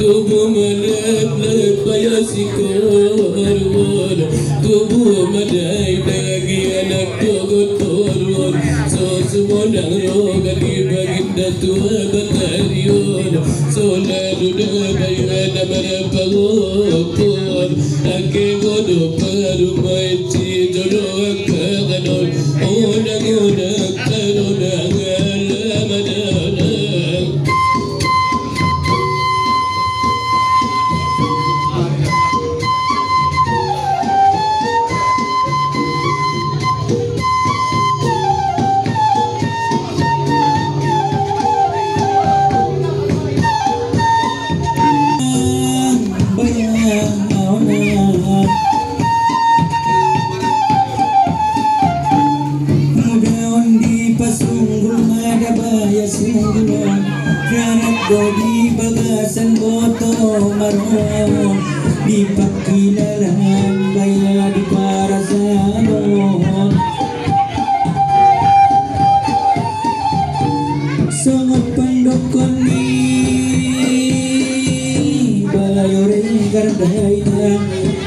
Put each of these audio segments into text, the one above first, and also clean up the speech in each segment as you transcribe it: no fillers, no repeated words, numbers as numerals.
tubuh melet-let bayasi korban, tubuh madai lagi anak togot-torban, so semodang roga di baginda tua batalion, so lalu dabai ada berapagopon, ake bodoh parumai ci jodoh akagadon, odang-odang kadodang alamadana. Di bagasan boto maron di pakilaran baya di parasanon sangat pandokon ni bayo rin garday na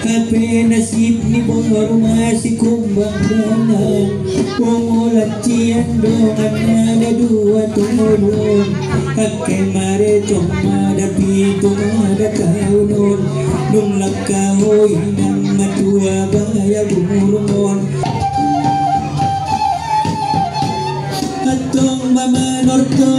kape nasib ni bongor masih kumbang danan umulat ciandongan ada dua turun Ake mare cuma ada pitu ada kaunon nung lakahoy nang matua baya bumurungon atong mamanortor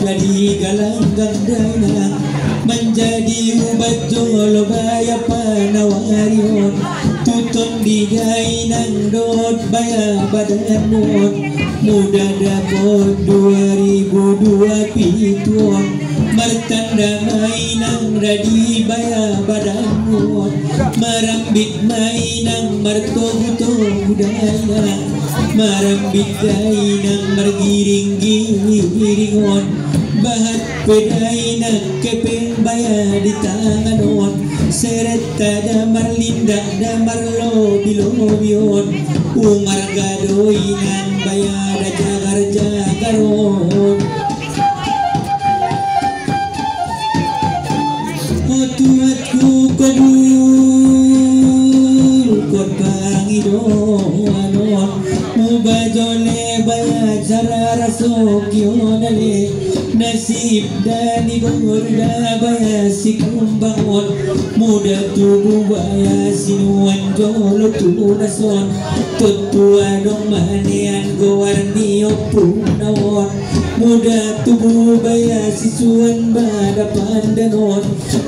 jadi galang gandai na menjadi ubat jolo baya panawarion tuton digay nang dot baya badanon muda dapot 2002 pituon martanda mainang radi baya badanmuon marambit mainang martoguto budaya marambit dainang margiring-giringon bahat pedainang kepeng baya di tanganon seret tada marlinda da marlo bilobion umar gadoinan baya da jagar-jagaron otuatku kodul kot pangidoanon mubajole baya jarara sokyonale nasib dani bangurda baya sikumbangon muda tubuh baya sinuan jolo tunason tutua dong manian gowarni punawon muda tubuh baya sisuan bada pandanon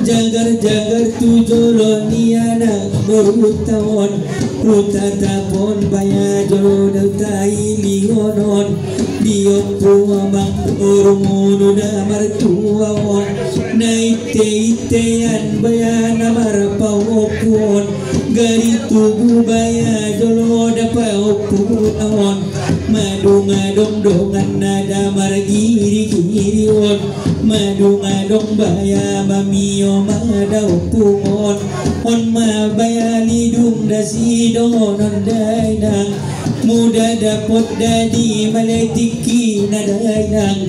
jagar-jagar tu jolo niana berutawon rutatapon baya jolo dautai lingonon diok puamang urunguno na martuawon na ite-itean baya na marapawopon gari tubuh baya jolo da paupunawon madung-adong-dongan nada margiri-giriwon madung-adong baya mamiyo madaw pungon on mabaya lidung dasidonon dainang muda dapot dadi maletiki nadainang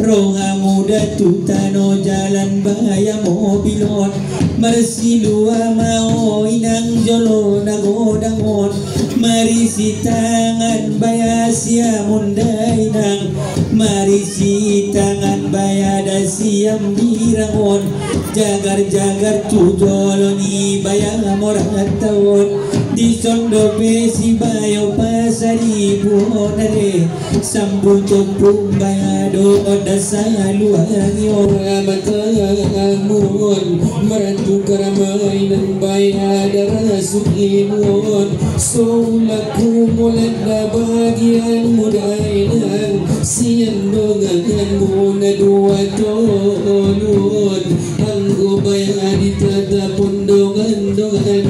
ronga muda tutano jalan baya mobilon marsilua mau inang jolo nagodangon marisi tangan baya siamun dainang marisi tangan baya dasiam birangon jagar-jagar tu jolo ni baya moratawon di sondo besi bayo pasari buonare sambuton pumbayado dasaluangi orang matamun merantu karamay ng bayada rasukimun sulaku mulat na bagian mudainan siyandongan muna dua tonun ang gubayan itatapon dongan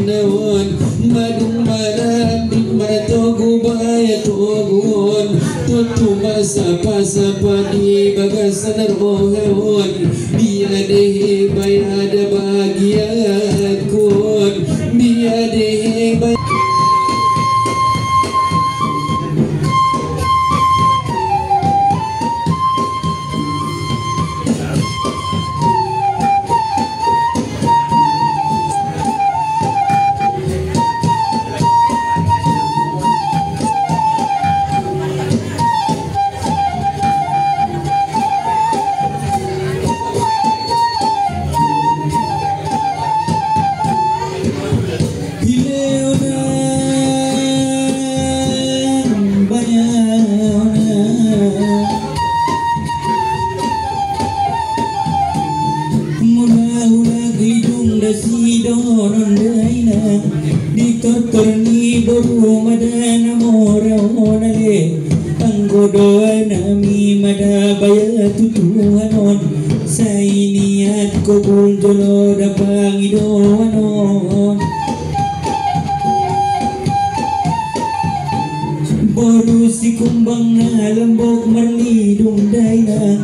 nawon madung marabing matogu baya togun tutuma sapa-sapa di bagasan rohon biadehe bayada bagian kun biadehe dasi donon daina di tortorni boru madana mora onale anggodo nami madabaya tutuhanon sainiat ko buljolo dapangidoanon boru si kumbang na lambok marlidong daina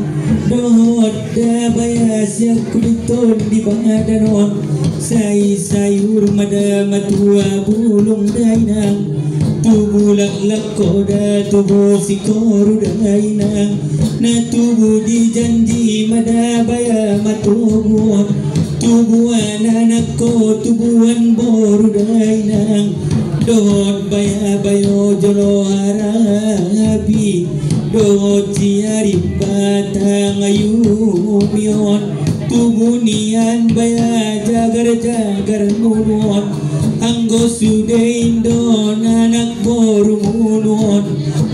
dohot dabaya siya kubiton di bangadanon say-sayur madamatua bulong daina tubulaklak koda tubuh si koru daina na tubuh di janji madabaya matubun tubuhan anak ko tubuhan boru daina dohot baya bayo jolo harapi dohot siari batang ayumion tubunian baya jagar mulon anggo sudain don anak boru mulon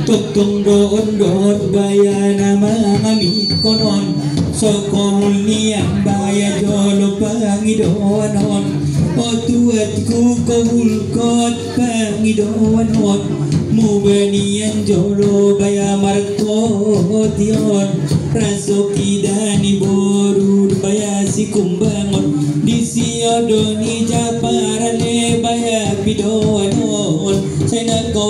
tokong don baya nama ngamit konon sokong niang baya jolo pangidoanon o tuatku kabul kot pangidoanon mubanian jolo baya markotion rasoki dani boru baya si kumbangon di siodoni japarane baya pidoanon saya ko